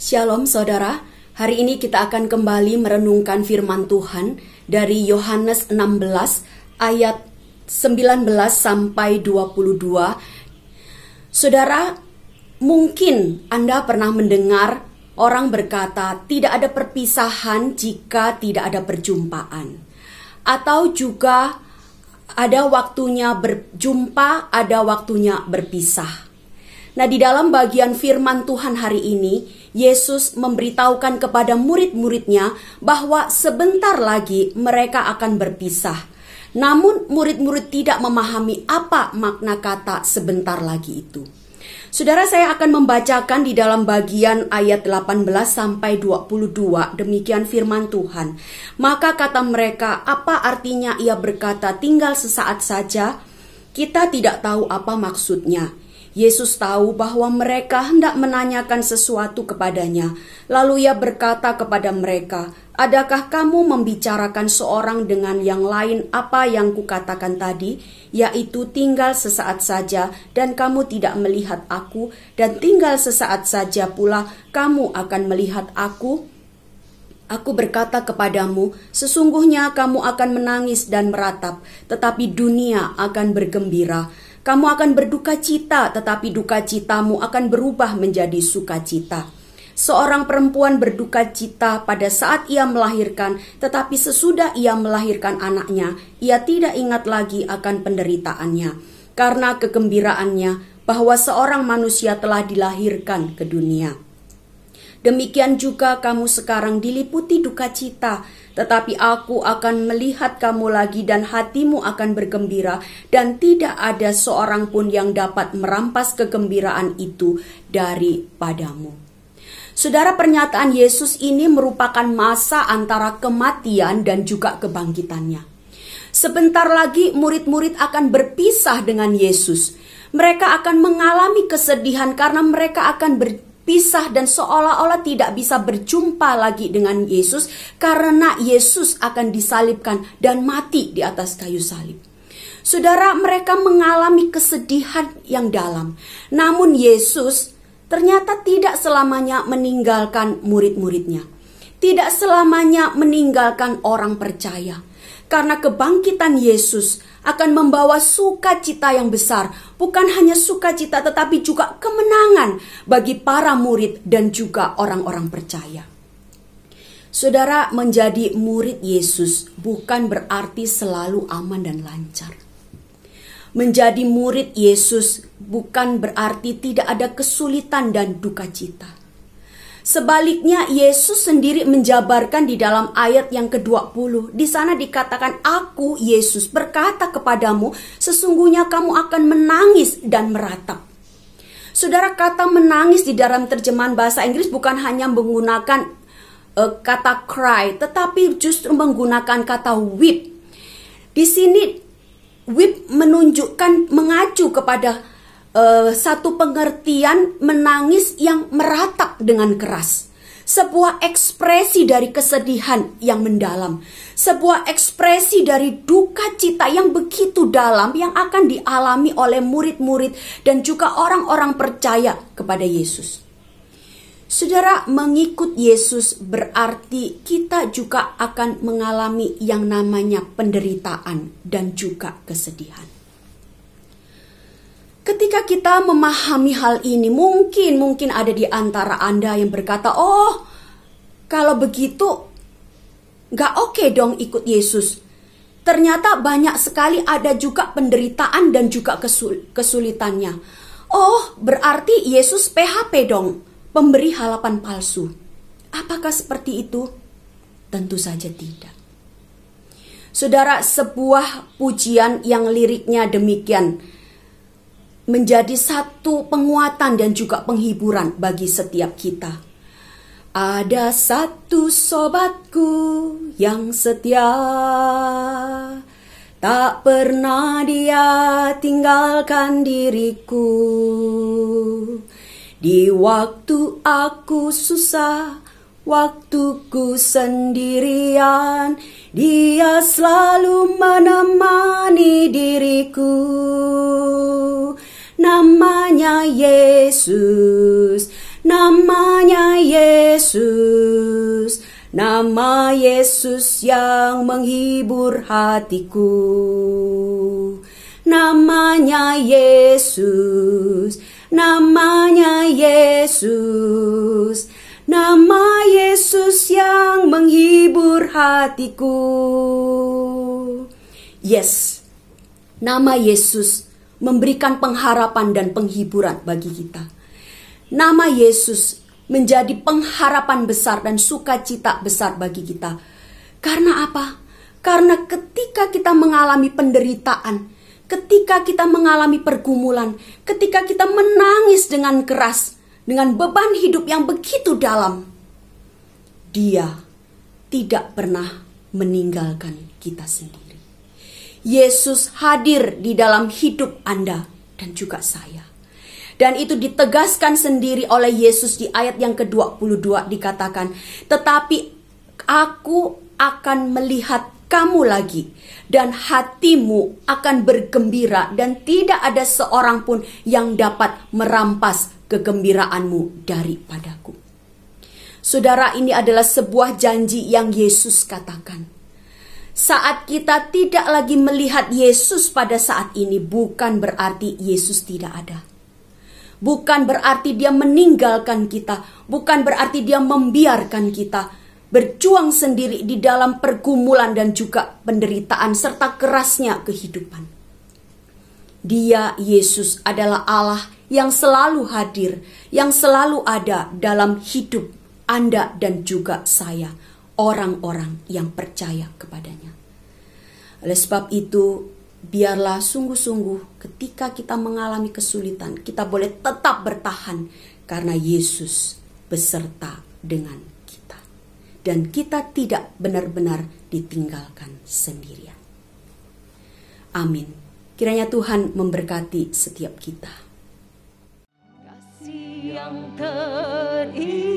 Shalom saudara, hari ini kita akan kembali merenungkan firman Tuhan dari Yohanes 16 ayat 19 sampai 22. Saudara, mungkin Anda pernah mendengar orang berkata tidak ada perpisahan jika tidak ada perjumpaan. Atau juga ada waktunya berjumpa, ada waktunya berpisah. Nah, di dalam bagian firman Tuhan hari ini, Yesus memberitahukan kepada murid-muridnya bahwa sebentar lagi mereka akan berpisah. Namun murid-murid tidak memahami apa makna kata sebentar lagi itu. Saudara, saya akan membacakan di dalam bagian ayat 18 sampai 22, demikian firman Tuhan. Maka kata mereka, apa artinya ia berkata tinggal sesaat saja? Kita tidak tahu apa maksudnya. Yesus tahu bahwa mereka hendak menanyakan sesuatu kepadanya. Lalu ia berkata kepada mereka, adakah kamu membicarakan seorang dengan yang lain apa yang kukatakan tadi? Yaitu tinggal sesaat saja dan kamu tidak melihat aku, dan tinggal sesaat saja pula kamu akan melihat aku. Aku berkata kepadamu, sesungguhnya kamu akan menangis dan meratap, tetapi dunia akan bergembira. Kamu akan berduka cita, tetapi duka citamu akan berubah menjadi sukacita. Seorang perempuan berduka cita pada saat ia melahirkan, tetapi sesudah ia melahirkan anaknya, ia tidak ingat lagi akan penderitaannya, karena kegembiraannya bahwa seorang manusia telah dilahirkan ke dunia. Demikian juga kamu sekarang diliputi duka cita, tetapi aku akan melihat kamu lagi dan hatimu akan bergembira, dan tidak ada seorang pun yang dapat merampas kegembiraan itu daripadamu. Saudara, pernyataan Yesus ini merupakan masa antara kematian dan juga kebangkitannya. Sebentar lagi murid-murid akan berpisah dengan Yesus. Mereka akan mengalami kesedihan karena mereka akan berpisah dan seolah-olah tidak bisa berjumpa lagi dengan Yesus karena Yesus akan disalibkan dan mati di atas kayu salib. Saudara, mereka mengalami kesedihan yang dalam. Namun Yesus ternyata tidak selamanya meninggalkan murid-muridnya. Tidak selamanya meninggalkan orang percaya. Karena kebangkitan Yesus akan membawa sukacita yang besar. Bukan hanya sukacita tetapi juga kemenangan bagi para murid dan juga orang-orang percaya. Saudara, menjadi murid Yesus bukan berarti selalu aman dan lancar. Menjadi murid Yesus bukan berarti tidak ada kesulitan dan duka cita. Sebaliknya, Yesus sendiri menjabarkan di dalam ayat yang ke-20. Di sana dikatakan, aku, Yesus, berkata kepadamu, sesungguhnya kamu akan menangis dan meratap. Saudara, kata menangis di dalam terjemahan bahasa Inggris bukan hanya menggunakan kata cry, tetapi justru menggunakan kata weep. Di sini, weep mengacu kepada satu pengertian menangis yang meratap dengan keras. Sebuah ekspresi dari kesedihan yang mendalam. Sebuah ekspresi dari duka cita yang begitu dalam yang akan dialami oleh murid-murid dan juga orang-orang percaya kepada Yesus. Saudara, mengikut Yesus berarti kita juga akan mengalami yang namanya penderitaan dan juga kesedihan. Ketika kita memahami hal ini, mungkin ada di antara Anda yang berkata, oh, kalau begitu gak oke dong ikut Yesus. Ternyata banyak sekali ada juga penderitaan dan juga kesulitannya. Oh, berarti Yesus PHP dong, pemberi harapan palsu. Apakah seperti itu? Tentu saja tidak. Saudara, sebuah pujian yang liriknya demikian menjadi satu penguatan dan juga penghiburan bagi setiap kita. Ada satu sobatku yang setia, tak pernah dia tinggalkan diriku. Di waktu aku susah, waktuku sendirian, dia selalu menemani diriku. Namanya Yesus, namanya Yesus. Yesus, nama Yesus yang menghibur hatiku. Namanya Yesus, namanya Yesus, nama Yesus yang menghibur hatiku. Yes, nama Yesus memberikan pengharapan dan penghiburan bagi kita. Nama Yesus menjadi pengharapan besar dan sukacita besar bagi kita. Karena apa? Karena ketika kita mengalami penderitaan, ketika kita mengalami pergumulan, ketika kita menangis dengan keras, dengan beban hidup yang begitu dalam, Dia tidak pernah meninggalkan kita sendiri. Yesus hadir di dalam hidup Anda dan juga saya. Dan itu ditegaskan sendiri oleh Yesus di ayat yang ke-22 dikatakan, tetapi aku akan melihat kamu lagi dan hatimu akan bergembira dan tidak ada seorang pun yang dapat merampas kegembiraanmu daripadaku. Saudara, ini adalah sebuah janji yang Yesus katakan. Saat kita tidak lagi melihat Yesus pada saat ini, bukan berarti Yesus tidak ada. Bukan berarti Dia meninggalkan kita. Bukan berarti Dia membiarkan kita berjuang sendiri di dalam pergumulan dan juga penderitaan serta kerasnya kehidupan. Dia, Yesus, adalah Allah yang selalu hadir, yang selalu ada dalam hidup Anda dan juga saya, orang-orang yang percaya kepadanya. Oleh sebab itu, biarlah sungguh-sungguh ketika kita mengalami kesulitan, kita boleh tetap bertahan karena Yesus beserta dengan kita. Dan kita tidak benar-benar ditinggalkan sendirian. Amin. Kiranya Tuhan memberkati setiap kita. Kasih yang terindah